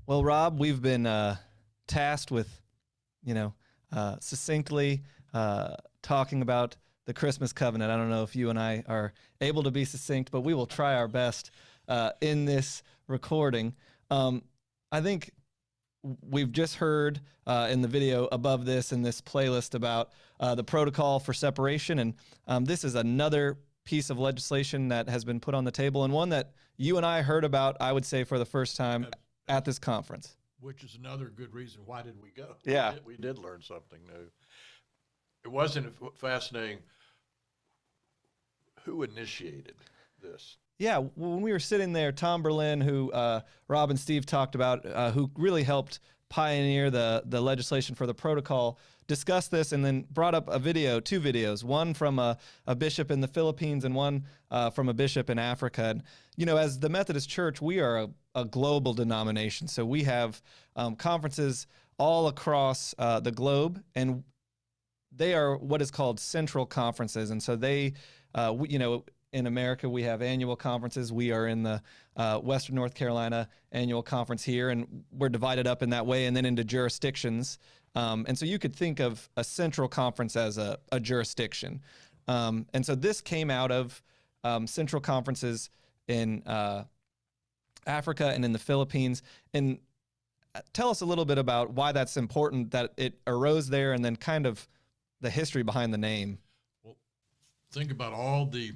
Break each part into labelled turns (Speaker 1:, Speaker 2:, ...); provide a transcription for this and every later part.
Speaker 1: Well, Rob, we've been tasked with, succinctly talking about the Christmas covenant. I don't know if you and I are able to be succinct, but we will try our best in this recording. I think we've just heard in the video above this in this playlist about the protocol for separation, and this is another piece of legislation that has been put on the table, and one that you and I heard about, I would say, for the first time at this conference.
Speaker 2: Which is another good reason why did we go.
Speaker 1: Yeah.
Speaker 2: We did learn something new. It wasn't fascinating who initiated this.
Speaker 1: Yeah, when we were sitting there, Tom Berlin, who Rob and Steve talked about, who really helped pioneer the legislation for the protocol, discussed this and then brought up two videos, one from a bishop in the Philippines and one from a bishop in Africa. And, as the Methodist Church, we are a global denomination. So we have conferences all across the globe, and they are what is called central conferences. And so they, in America, we have annual conferences. We are in the Western North Carolina annual conference here, and we're divided up in that way and then into jurisdictions. And so you could think of a central conference as a jurisdiction. And so this came out of central conferences in Africa and in the Philippines. And tell us a little bit about why that's important, that it arose there, and then kind of the history behind the name.
Speaker 2: Well, think about all the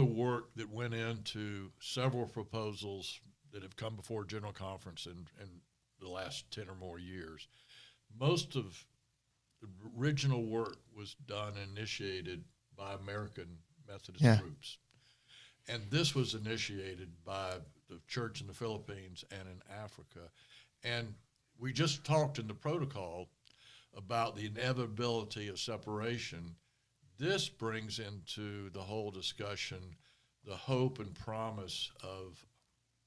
Speaker 2: work that went into several proposals that have come before General Conference in the last 10 or more years. Most of the original work was done and initiated by American Methodist groups. And this was initiated by the church in the Philippines and in Africa. And we just talked in the protocol about the inevitability of separation. This brings into the whole discussion the hope and promise of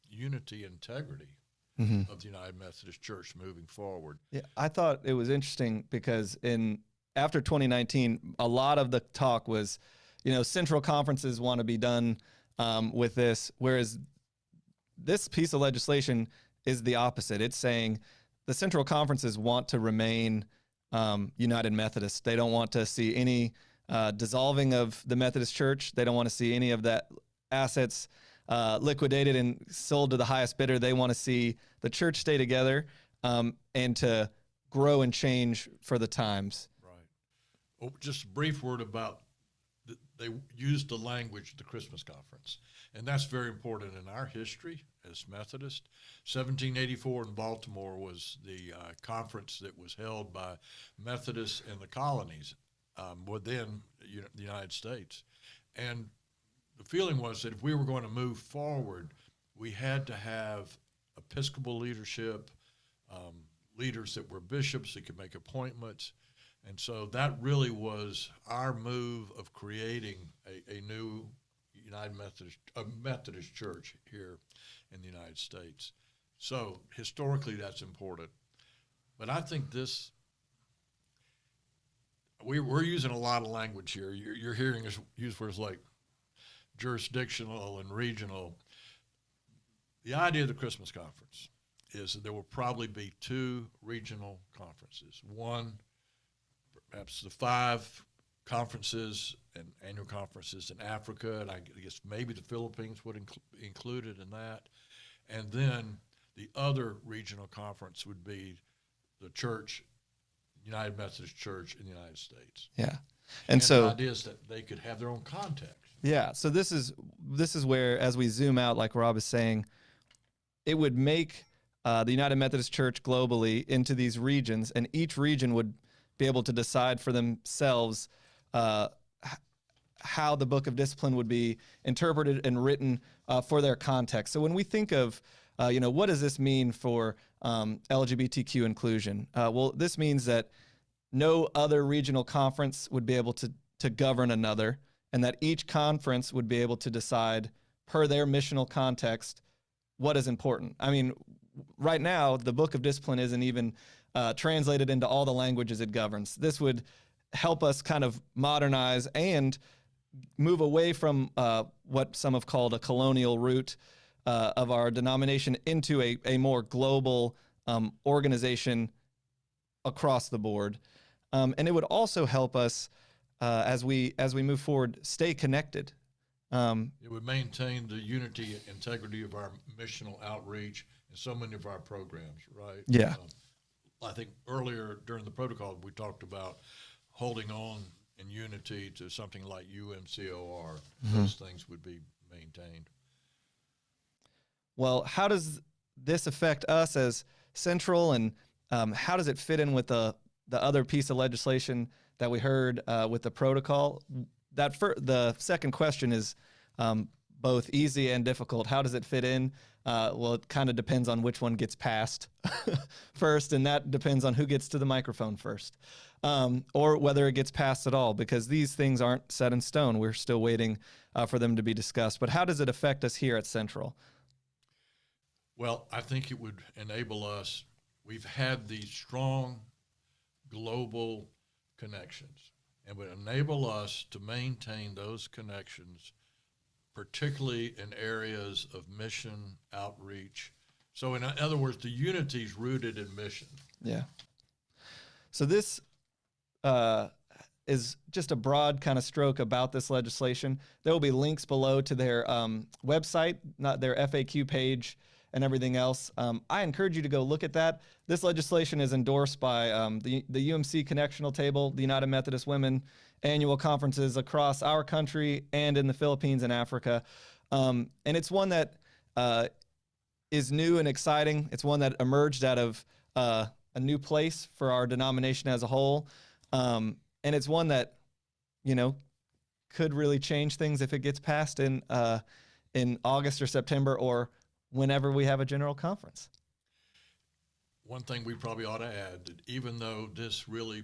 Speaker 2: unity and integrity of the United Methodist Church moving forward.
Speaker 1: Yeah, I thought it was interesting because after 2019, a lot of the talk was, central conferences want to be done with this, whereas this piece of legislation is the opposite. It's saying the central conferences want to remain United Methodist. They don't want to see any dissolving of the Methodist Church. They don't want to see any of that assets liquidated and sold to the highest bidder. They want to see the church stay together and to grow and change for the times.
Speaker 2: Right. Oh, just a brief word about they used the language of the Christmas conference, and that's very important in our history as Methodist. 1784 in Baltimore was the conference that was held by Methodists in the colonies within the United States. And the feeling was that if we were going to move forward, we had to have Episcopal leadership, leaders that were bishops that could make appointments. And so that really was our move of creating a new Methodist church here in the United States. So historically, that's important. But I think we're using a lot of language here. You're hearing us use words like jurisdictional and regional. The idea of the Christmas conference is that there will probably be two regional conferences. One, perhaps the 5 conferences and annual conferences in Africa, and I guess maybe the Philippines would included in that. And then the other regional conference would be the church, United Methodist Church in the United States.
Speaker 1: Yeah.
Speaker 2: And
Speaker 1: so
Speaker 2: the idea is that they could have their own context.
Speaker 1: Yeah. So this is where, as we zoom out, like Rob is saying, it would make the United Methodist Church globally into these regions, and each region would be able to decide for themselves how the Book of Discipline would be interpreted and written for their context. So when we think of, what does this mean for LGBTQ inclusion? Well, this means that no other regional conference would be able to govern another, and that each conference would be able to decide per their missional context what is important. I mean, right now, the Book of Discipline isn't even translated into all the languages it governs. This would help us kind of modernize and move away from what some have called a colonial route of our denomination into a more global organization across the board. And it would also help us as we move forward, stay connected.
Speaker 2: It would maintain the unity and integrity of our missional outreach and so many of our programs, right?
Speaker 1: Yeah.
Speaker 2: I think earlier during the protocol, we talked about holding on in unity to something like UMCOR. Those things would be maintained.
Speaker 1: Well, how does this affect us as Central, and how does it fit in with the other piece of legislation that we heard with the protocol? The second question is both easy and difficult. How does it fit in? Well, it kind of depends on which one gets passed first, and that depends on who gets to the microphone first, or whether it gets passed at all, because these things aren't set in stone. We're still waiting for them to be discussed. But how does it affect us here at Central?
Speaker 2: Well, I think it would enable us. We've had these strong global connections, and would enable us to maintain those connections, particularly in areas of mission outreach. So in other words, the unity is rooted in mission.
Speaker 1: Yeah. So this is just a broad kind of stroke about this legislation. There will be links below to their website, not their FAQ page, and everything else. I encourage you to go look at that. This legislation is endorsed by the UMC Connectional Table, the United Methodist Women annual conferences across our country and in the Philippines and Africa. And it's one that is new and exciting. It's one that emerged out of a new place for our denomination as a whole. And it's one that, could really change things if it gets passed in August or September, or whenever we have a general conference.
Speaker 2: One thing we probably ought to add, that even though this really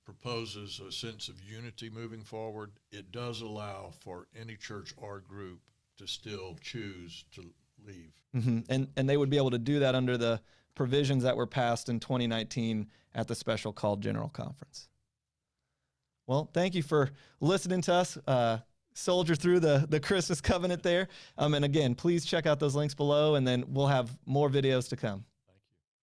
Speaker 2: proposes a sense of unity moving forward, it does allow for any church or group to still choose to leave.
Speaker 1: Mm-hmm. And they would be able to do that under the provisions that were passed in 2019 at the special called General Conference. Well, thank you for listening to us soldier through the Christmas covenant there. And again, please check out those links below, and then we'll have more videos to come.